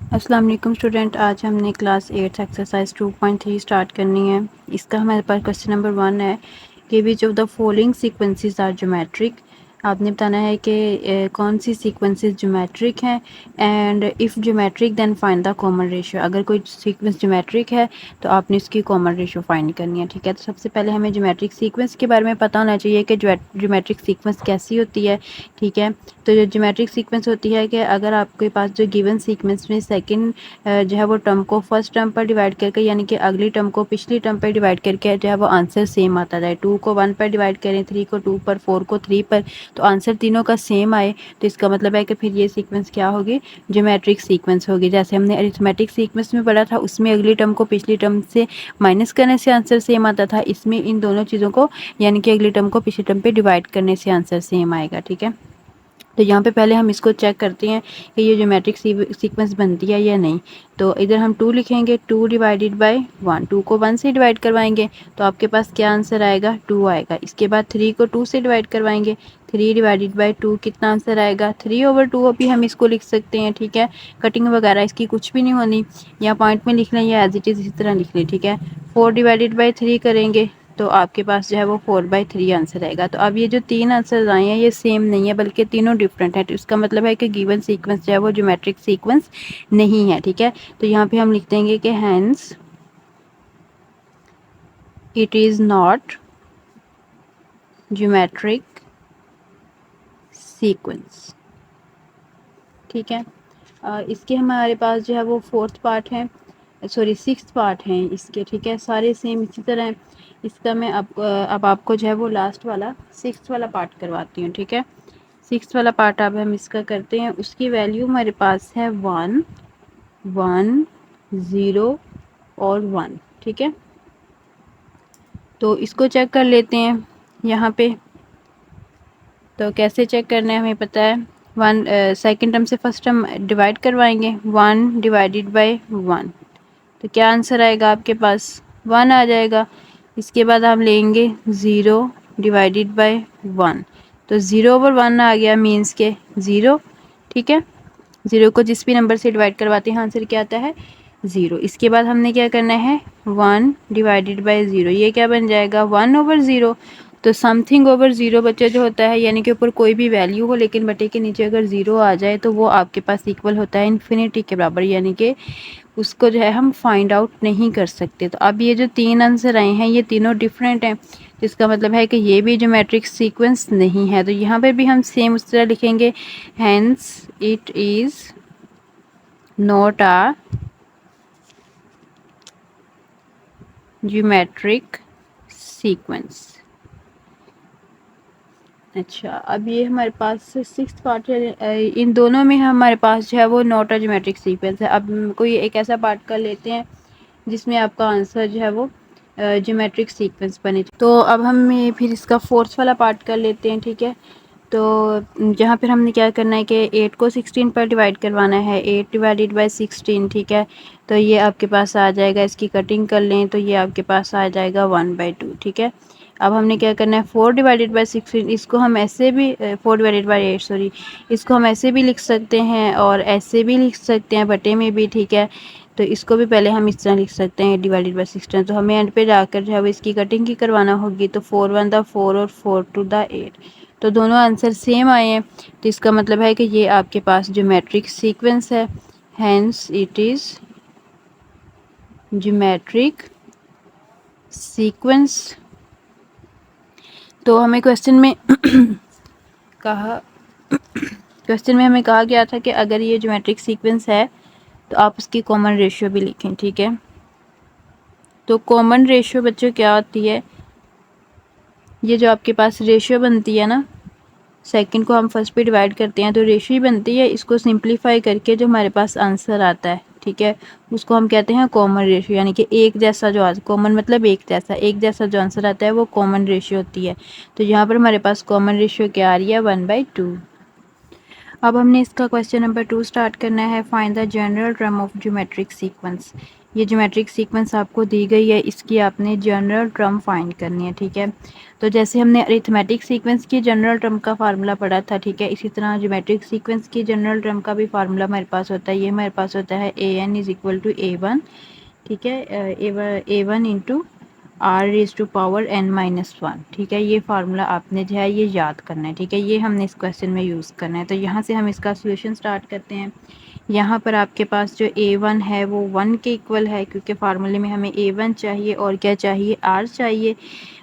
अस्सलाम वालेकुम स्टूडेंट, आज हमने क्लास 8 एक्सरसाइज 2.3 स्टार्ट करनी है। इसका हमारे पास क्वेश्चन नंबर 1 है कि which of the following sequences are geometric. आपने बताना है कि कौन सी सीक्वेंसेस ज्योमेट्रिक हैं and if geometric then find the common ratio. अगर कोई सीक्वेंस ज्योमेट्रिक है तो आपने इसकी कॉमन रेशियो फाइंड करनी है। ठीक है, तो सबसे पहले हमें ज्योमेट्रिक सीक्वेंस के बारे में पता होना चाहिए कि ज्योमेट्रिक सीक्वेंस कैसी होती है। ठीक है, तो जो ज्योमेट्रिक सीक्वेंस होती है कि अगर आपके पास जो गिवन सीक्वेंस में सेकंड जो है वो टर्म को फर्स्ट टर्म पर डिवाइड करके, यानी कि अगली टर्म को पिछली टर्म पर डिवाइड करके जो है वो आंसर सेम आता जाए। 2 को 1 पर डिवाइड करें, 3 को 2 पर, 4 को 3 पर, तो आंसर तीनों का सेम आए, तो इसका मतलब है कि फिर ये सीक्वेंस क्या होगी, ज्योमेट्रिक सीक्वेंस होगी। जैसे हमने अरिथमेटिक सीक्वेंस में पढ़ा था, उसमें अगली टर्म को पिछली टर्म से माइनस करने से आंसर सेम आता था। इसमें इन दोनों चीज़ों को, यानी कि अगली टर्म को पिछली टर्म पे डिवाइड करने से आंसर सेम आएगा। ठीक है, तो यहाँ पे पहले हम इसको चेक करते हैं कि ये ज्योमेट्रिक सीक्वेंस बनती है या नहीं। तो इधर हम 2 लिखेंगे, 2 डिवाइडेड बाय 1, 2 को 1 से डिवाइड करवाएंगे तो आपके पास क्या आंसर आएगा, 2 आएगा। इसके बाद 3 को 2 से डिवाइड करवाएंगे, 3 डिवाइडेड बाय 2 कितना आंसर आएगा, 3/2 अभी हम इसको लिख सकते हैं। ठीक है, कटिंग वगैरह इसकी कुछ भी नहीं होनी, या पॉइंट में लिख लें या एज इट इज़ इसी तरह लिख लें। ठीक है, 4 डिवाइडेड बाय 3 करेंगे तो आपके पास जो है वो 4/3 आंसर आएगा। तो अब ये जो 3 आंसर आए हैं ये सेम नहीं है, बल्कि तीनों डिफरेंट है। तो इसका मतलब है कि गिवन सीक्वेंस जो है वो ज्योमेट्रिक सीक्वेंस नहीं है। ठीक है, तो यहाँ पे हम लिख देंगे कि hence it is not geometric sequence. ठीक है, इसके हमारे पास जो है वो फोर्थ पार्ट है, सॉरी सिक्स्थ पार्ट है इसके। ठीक है, सारे सेम इसी तरह है। इसका मैं अब आपको जो है वो लास्ट वाला सिक्स्थ वाला पार्ट करवाती हूँ। ठीक है, सिक्स्थ वाला पार्ट अब हम इसका करते हैं। उसकी वैल्यू हमारे पास है 1 1 0 और 1। ठीक है, तो इसको चेक कर लेते हैं यहाँ पे। तो कैसे चेक करना है हमें पता है। 1 सेकेंड टर्म से फर्स्ट टर्म डिवाइड करवाएंगे, 1 डिवाइडेड बाय 1, तो क्या आंसर आएगा आपके पास, 1 आ जाएगा। इसके बाद हम लेंगे 0 डिवाइडेड बाय 1, तो 0/1 आ गया, मीन्स के 0। ठीक है, 0 को जिस भी नंबर से डिवाइड करवाते हैं आंसर क्या आता है, 0। इसके बाद हमने क्या करना है, 1 डिवाइडेड बाय 0, ये क्या बन जाएगा, 1/0। तो समथिंग ओवर 0 बच्चे जो होता है, यानी कि ऊपर कोई भी वैल्यू हो लेकिन बटे के नीचे अगर 0 आ जाए तो वो आपके पास इक्वल होता है इन्फिनिटी के बराबर, यानी कि उसको जो है हम फाइंड आउट नहीं कर सकते। तो अब ये जो 3 आंसर आए हैं ये तीनों डिफरेंट हैं, जिसका मतलब है कि ये भी ज्योमेट्रिक सीक्वेंस नहीं है। तो यहाँ पर भी हम सेम उस तरह लिखेंगे, hence it is not a geometric sequence. अच्छा, अब ये हमारे पास सिक्स्थ पार्ट है, इन दोनों में हमारे पास जो है वो नॉट अ ज्योमेट्रिक सीक्वेंस है। अब कोई एक ऐसा पार्ट कर लेते हैं जिसमें आपका आंसर जो है वो ज्योमेट्रिक सीक्वेंस बने। तो अब हम ये फिर इसका फोर्थ वाला पार्ट कर लेते हैं। ठीक है, तो जहाँ पर हमने क्या करना है कि 8 को 16 पर डिवाइड करवाना है, 8 डिवाइडेड बाय 16। ठीक है, तो ये आपके पास आ जाएगा, इसकी कटिंग कर लें तो ये आपके पास आ जाएगा 1/2। ठीक है, अब हमने क्या करना है, 4 डिवाइडेड बाय 16, इसको हम ऐसे भी 4 डिवाइडेड बाय 8 सॉरी, इसको हम ऐसे भी लिख सकते हैं और ऐसे भी लिख सकते हैं, बटे में भी। ठीक है, तो इसको भी पहले हम इस तरह लिख सकते हैं, डिवाइडेड बाय 16। तो हमें एंड पे जाकर जो है वो इसकी कटिंग ही करवाना होगी, तो 4 1 द 4 और 4 2 द 8, तो दोनों आंसर सेम आए हैं। तो इसका मतलब है कि ये आपके पास ज्योमेट्रिक सीक्वेंस है, hence it is geometric sequence. तो हमें क्वेश्चन में कहा क्वेश्चन में हमें कहा गया था कि अगर ये ज्योमेट्रिक सीक्वेंस है तो आप उसकी कॉमन रेशियो भी लिखें। ठीक है, तो कॉमन रेशियो बच्चों क्या होती है, ये जो आपके पास रेशियो बनती है ना, सेकंड को हम फर्स्ट पे डिवाइड करते हैं तो रेशियो ही बनती है। इसको सिंप्लीफाई करके जो हमारे पास आंसर आता है, ठीक है, उसको हम कहते हैं कॉमन रेशियो, यानी कि एक जैसा जो कॉमन मतलब एक जैसा जो आंसर आता है वो कॉमन रेशियो होती है। तो यहाँ पर हमारे पास कॉमन रेशियो क्या आ रही है, 1/2। अब हमने इसका क्वेश्चन नंबर 2 स्टार्ट करना है, find the general term of geometric sequence. ये ज्योमेट्रिक सीक्वेंस आपको दी गई है, इसकी आपने जनरल टर्म फाइंड करनी है, ठीक है। तो जैसे हमने अरिथमेटिक सीक्वेंस की जनरल टर्म का फार्मूला पढ़ा था, ठीक है, इसी तरह ज्योमेट्रिक सीक्वेंस की जनरल टर्म का भी फार्मूला हमारे पास होता है। ये हमारे पास होता है an is equal to a1, ठीक है, a1 into R raise to power n-1, ठीक है। ये फार्मूला आपने जो है ये याद करना है, ठीक है, ये हमने इस क्वेश्चन में यूज़ करना है। तो यहाँ से हम इसका सोल्यूशन स्टार्ट करते हैं। यहाँ पर आपके पास जो a1 है वो 1 के इक्वल है, क्योंकि फार्मूले में हमें a1 चाहिए और क्या चाहिए, r चाहिए।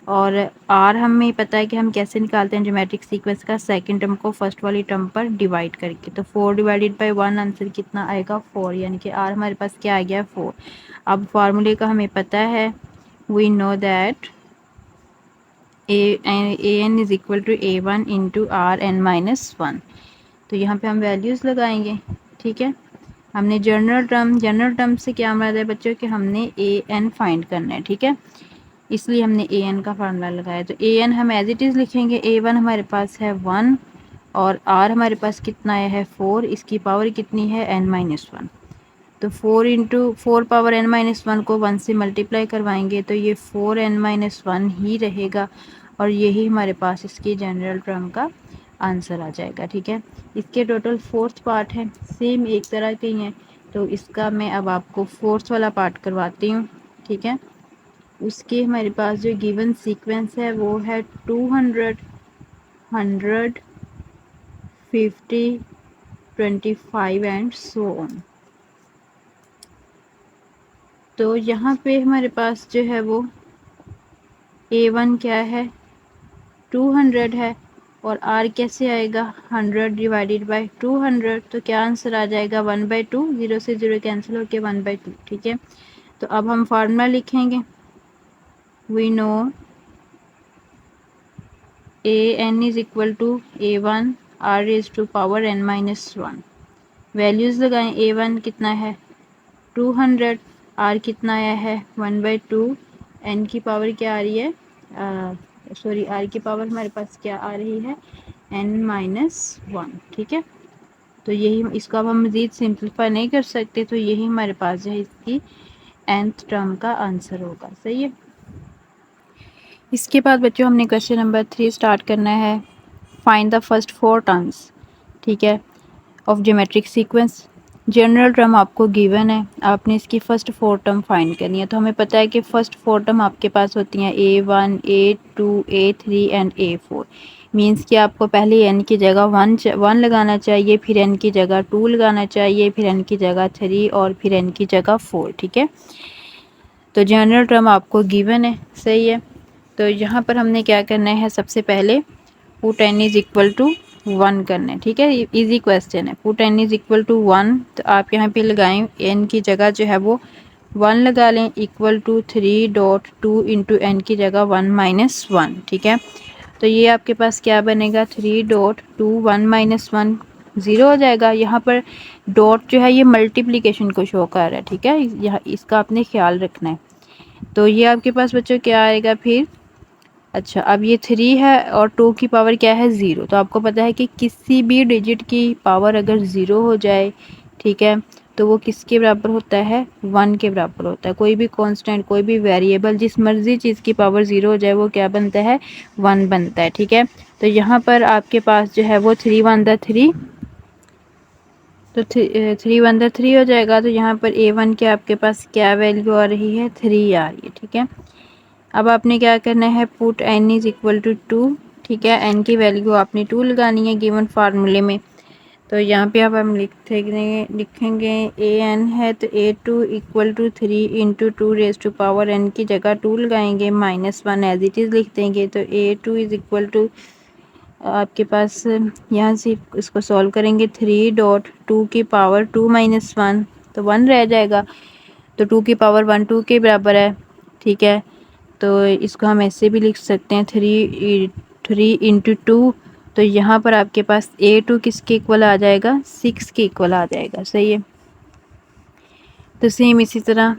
और r हमें पता है कि हम कैसे निकालते हैं ज्योमेट्रिक सीक्वेंस का, सेकंड टर्म को फर्स्ट वाली टर्म पर डिवाइड करके। तो 4 डिवाइडेड बाय 1 आंसर कितना आएगा, 4, यानी कि r हमारे पास क्या आ गया, 4। अब फार्मूले का हमें पता है, we know that an is equal to a1 into R n-1। तो यहाँ पे हम वैल्यूज़ लगाएंगे, ठीक है। हमने जनरल टर्म से क्या मर्द है बच्चों कि हमने an फाइंड करना है, ठीक है, इसलिए हमने an का फार्मूला लगाया। तो an हम एज इट इज़ लिखेंगे, a1 हमारे पास है 1 और r हमारे पास कितना आया है 4, इसकी पावर कितनी है n-1। तो 4 इंटू 4 पावर n-1 को 1 से मल्टीप्लाई करवाएंगे तो ये 4n-1 ही रहेगा, और यही हमारे पास इसकी जनरल टर्म का आंसर आ जाएगा, ठीक है। इसके टोटल 4th पार्ट है, सेम एक तरह के ही हैं। तो इसका मैं अब आपको 4th वाला पार्ट करवाती हूँ, ठीक है। उसके हमारे पास जो गिवन सीक्वेंस है वो है 200, 100, 50, 25 एंड सो ऑन। तो यहाँ पे हमारे पास जो है वो a1 क्या है, 200 है, और r कैसे आएगा, 100 डिवाइडेड बाय 200। तो क्या आंसर आ जाएगा, 1/2, 0 से 0 कैंसिल होके 1/2, ठीक है। तो अब हम फार्मूला लिखेंगे, we know an is equal to a1 r raise to power n-1। Values लगाएं, a1 कितना है 200, r कितना आया है 1/2, n की पावर क्या आ रही है, सॉरी r की पावर हमारे पास क्या आ रही है n-1, ठीक है। तो यही, इसको अब हम मज़ीद सिंप्लीफाई नहीं कर सकते, तो यही हमारे पास जो है इसकी nth टर्म का आंसर होगा, सही है। इसके बाद बच्चों हमने क्वेश्चन नंबर 3 स्टार्ट करना है, फाइंड द फर्स्ट 4 टर्म्स, ठीक है, of geometric sequence. General term आपको गिवन है, आपने इसकी फ़र्स्ट 4 टर्म फाइंड करनी है। तो हमें पता है कि फ़र्स्ट 4 टर्म आपके पास होती हैं a1, a2, a3 and a4। Means कि आपको पहले n की जगह 1 लगाना चाहिए, फिर n की जगह 2 लगाना चाहिए, फिर n की जगह 3 और फिर n की जगह 4, ठीक है। तो जनरल टर्म आपको गिवन है, सही है। तो यहाँ पर हमने क्या करना है, सबसे पहले put n is equal to 1 करना है, ठीक है, इजी क्वेश्चन है। Put n is equal to 1, तो आप यहाँ पे लगाएं, n की जगह जो है वो 1 लगा लें, इक्वल टू 3.2 इंटू n की जगह 1-1, ठीक है। तो ये आपके पास क्या बनेगा, 3.2 1-1 ज़ीरो हो जाएगा। यहाँ पर डॉट जो है ये मल्टीप्लिकेशन को शो कर रहा है, ठीक है, यहाँ इसका आपने ख्याल रखना है। तो ये आपके पास बच्चों क्या आएगा फिर, अच्छा अब ये 3 है और 2 की पावर क्या है 0। तो आपको पता है कि किसी भी डिजिट की पावर अगर 0 हो जाए, ठीक है, तो वो किसके बराबर होता है, 1 के बराबर होता है। कोई भी कांस्टेंट, कोई भी वेरिएबल, जिस मर्जी चीज़ की पावर 0 हो जाए वो क्या बनता है, 1 बनता है, ठीक है। तो यहाँ पर आपके पास जो है वो 3 1 3, तो 3 1 3 हो जाएगा। तो यहाँ पर a1 के आपके पास क्या वैल्यू आ रही है, 3 आ रही है, ठीक है। अब आपने क्या करना है, put n is equal to 2, ठीक है, n की वैल्यू आपने 2 लगानी है गिवन फार्मूले में। तो यहाँ पे अब हम लिखेंगे an है तो a2 equal to 3 into 2 raise to power n की जगह 2 लगाएंगे, -1 एज इट इज़ लिख देंगे। तो a2 इज इक्वल टू आपके पास यहाँ से इसको सॉल्व करेंगे, 3.2 की पावर 2-1 तो 1 रह जाएगा। तो 2 की पावर 1 2 के बराबर है, ठीक है। तो इसको हम ऐसे भी लिख सकते हैं, 3 इंटू 2। तो यहाँ पर आपके पास a2 किसके इक्वल आ जाएगा, 6 के इक्वल आ जाएगा, सही है। तो सेम इसी तरह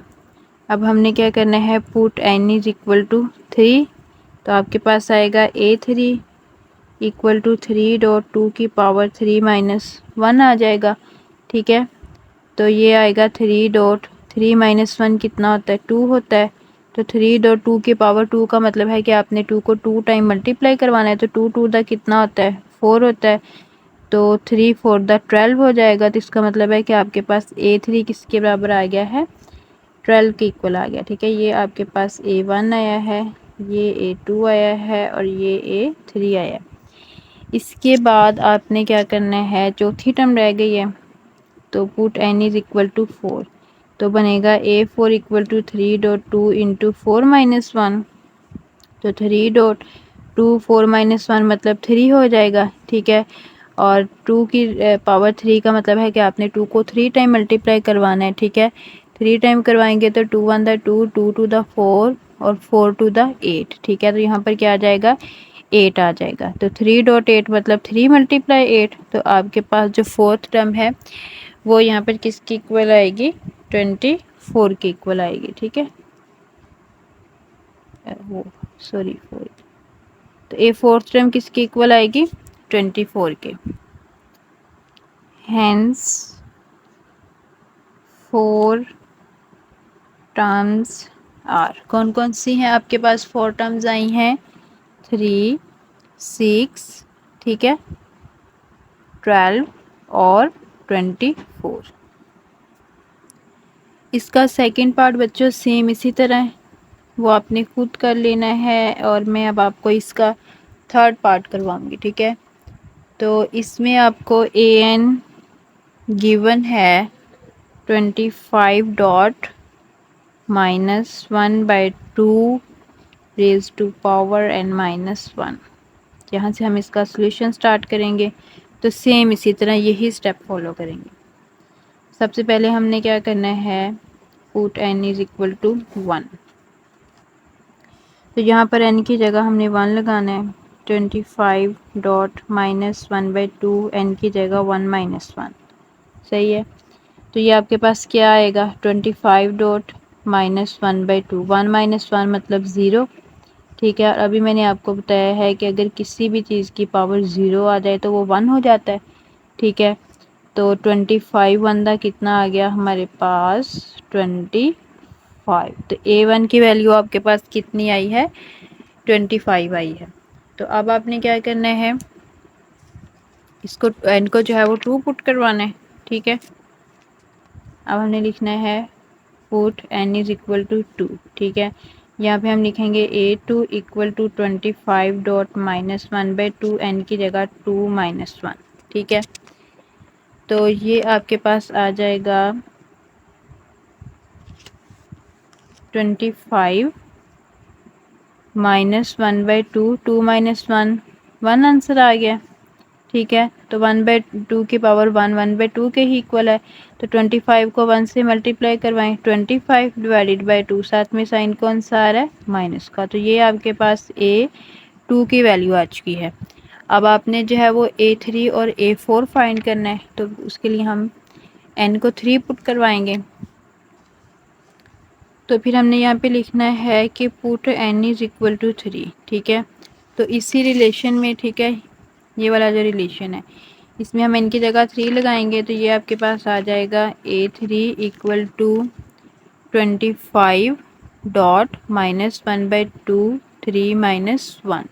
अब हमने क्या करना है, put n is equal to 3। तो आपके पास आएगा a3 इक्वल टू 3.2 की पावर 3-1 आ जाएगा, ठीक है। तो ये आएगा 3 माइनस 1 कितना होता है, 2 होता है। तो 3 डॉट 2 की पावर 2 का मतलब है कि आपने 2 को 2 टाइम मल्टीप्लाई करवाना है, तो 2 2 दा कितना होता है, 4 होता है। तो 3 4 दा 12 हो जाएगा। तो इसका मतलब है कि आपके पास A3 किसके बराबर आ गया है, 12 के इक्वल आ गया। ठीक है, ये आपके पास A1 आया है, ये A2 आया है और ये A3 आया है। इसके बाद आपने क्या करना है, चौथी टर्म रह गई है, तो put n is equal to 4। तो बनेगा A4 equal to 3 dot 2 into 4 minus 1। तो 3 डॉट 2 4 माइनस 1 मतलब 3 हो जाएगा। ठीक है, और 2 की पावर 3 का मतलब है कि आपने 2 को 3 टाइम मल्टीप्लाई करवाना है। ठीक है, 3 टाइम करवाएंगे तो 2 1 द 2, 2 2 द 4 और 4 2 द 8। ठीक है, तो यहाँ पर क्या आ जाएगा, 8 आ जाएगा। तो 3 डॉट 8 मतलब 3 मल्टीप्लाई 8। तो आपके पास जो फोर्थ टर्म है वो यहाँ पर किसकी इक्वल आएगी, 24 की इक्वल आएगी। ठीक है, वो सॉरी 4। तो ए फोर्थ टर्म किसकी इक्वल आएगी, 24 के। हेंस 4 टर्म्स आर, कौन कौन सी हैं आपके पास 4 टर्म्स आई हैं, 3 6, ठीक है, 12 और 24। इसका सेकंड पार्ट बच्चों सेम इसी तरह है, वो आपने खुद कर लेना है और मैं अब आपको इसका थर्ड पार्ट करवाऊंगी। ठीक है, तो इसमें आपको ए एन गिवन है 25 dot minus 1/2 raise to power n minus 1। यहाँ से हम इसका सोल्यूशन स्टार्ट करेंगे, तो सेम इसी तरह यही स्टेप फॉलो करेंगे। सबसे पहले हमने क्या करना है, put n is equal to 1। तो यहाँ पर n की जगह हमने 1 लगाना है। 25 डॉट माइनस 1/2, n की जगह 1 माइनस 1। सही है, तो ये आपके पास क्या आएगा, 25 डॉट माइनस 1/2, 1 माइनस 1 मतलब 0। ठीक है, और अभी मैंने आपको बताया है कि अगर किसी भी चीज़ की पावर 0 आ जाए तो वो 1 हो जाता है। ठीक है, तो 25 1 कितना आ गया हमारे पास, 25। तो A1 की वैल्यू आपके पास कितनी आई है, 25 आई है। तो अब आपने क्या करना है, इसको n को जो है वो 2 पुट करवाना है। ठीक है, अब हमने लिखना है put n is equal to 2। ठीक है, यहाँ पे हम लिखेंगे A2 equal to 25 dot minus 1/2, n की जगह 2 माइनस 1। ठीक है, तो ये आपके पास आ जाएगा 25 माइनस 1/2, 2 माइनस 1, 1 आंसर आ गया। ठीक है, तो 1/2 की पावर 1 1/2 के ही इक्वल है। तो 25 को 1 से मल्टीप्लाई करवाएं, 25 डिवाइडेड बाई 2, साथ में साइन कौन सा आ रहा है, माइनस का। तो ये आपके पास A2 की वैल्यू आ चुकी है। अब आपने जो है वो A3 और A4 फाइंड करना है, तो उसके लिए हम n को 3 पुट करवाएंगे। तो फिर हमने यहाँ पे लिखना है कि put n is equal to 3। ठीक है, तो इसी रिलेशन में, ठीक है, ये वाला जो रिलेशन है इसमें हम n की जगह 3 लगाएंगे, तो ये आपके पास आ जाएगा A3 equal to 25 dot minus 1/2, 3 minus 1।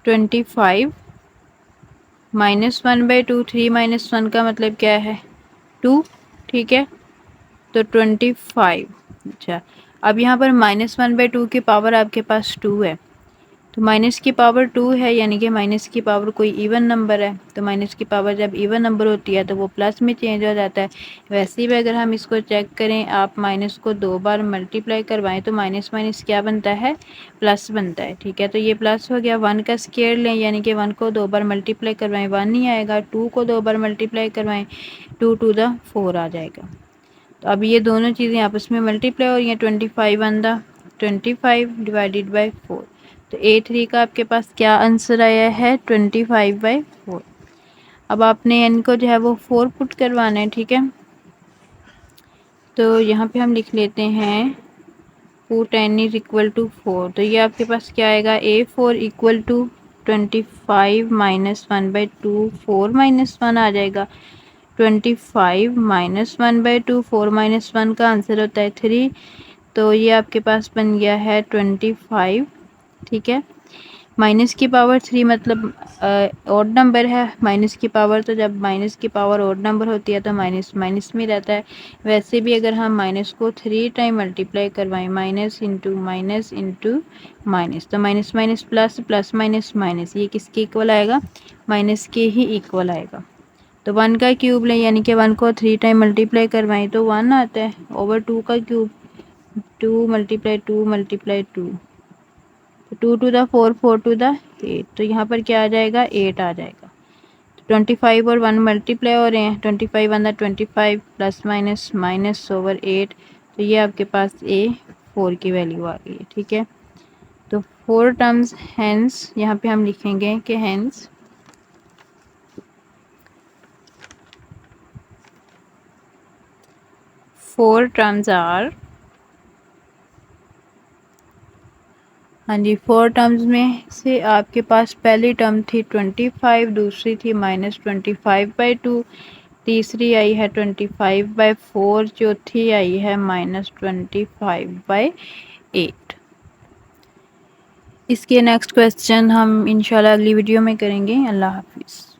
25 minus 1/2, 3 minus 1 का मतलब क्या है, 2। ठीक है, तो 25। अच्छा, अब यहाँ पर -1/2 की पावर आपके पास 2 है, तो माइनस की पावर 2 है, यानी कि माइनस की पावर कोई इवन नंबर है। तो माइनस की पावर जब इवन नंबर होती है तो वो प्लस में चेंज हो जाता है। वैसे ही अगर हम इसको चेक करें, आप माइनस को 2 बार मल्टीप्लाई करवाएं तो माइनस माइनस क्या बनता है, प्लस बनता है। ठीक है, तो ये प्लस हो गया। 1 का स्क्वायर लें, यानी कि 1 को 2 बार मल्टीप्लाई करवाएं, 1 नहीं आएगा। 2 को 2 बार मल्टीप्लाई करवाएं, 2 टू द 4 आ जाएगा। तो अब ये दोनों चीज़ें आपस में मल्टीप्लाई हो रही हैं, 25 1 द 25 डिवाइडेड बाई 4। तो A3 का आपके पास क्या आंसर आया है, 25/4। अब आपने n को जो है वो 4 पुट करवाना है। ठीक है, तो यहाँ पे हम लिख लेते हैं put n is equal to 4। तो ये आपके पास क्या आएगा, A4 equal to 25 minus 1/2 4 minus 1 आ जाएगा। 25 माइनस 1/2 4 माइनस 1 का आंसर होता है 3। तो ये आपके पास बन गया है 25। ठीक है, माइनस की पावर 3 मतलब ऑड नंबर है। माइनस की पावर, तो जब माइनस की पावर ऑड नंबर होती है तो माइनस माइनस में रहता है। वैसे भी अगर हम माइनस को 3 टाइम मल्टीप्लाई करवाएं, minus into minus into minus, तो minus minus plus, plus minus minus, ये किसके इक्वल आएगा? माइनस के ही इक्वल आएगा। तो 1 का क्यूब लें, यानी कि 1 को 3 टाइम मल्टीप्लाई करवाएं तो 1 आता है, ओवर 2 का cube, 2 multiply 2 multiply 2, 2 to the 4 4 to the 8, तो यहाँ पर क्या आ जाएगा? 8 आ जाएगा। तो 25 और 1 मल्टीप्लाई हो रहे हैं, 25 one 25 plus minus minus over 8, तो ये आपके पास ए 4 की वैल्यू आ गई है। ठीक है, तो 4 टर्म्स, हेंस यहाँ पे हम लिखेंगे कि हेंस 4 टर्म्स आर, हाँ जी, 4 टर्म्स में से आपके पास पहली टर्म थी 25, दूसरी थी -25/2, तीसरी आई है 25/4, चौथी आई है -25/8। इसके नेक्स्ट क्वेश्चन हम इंशाल्लाह अगली वीडियो में करेंगे। अल्लाह हाफिज़।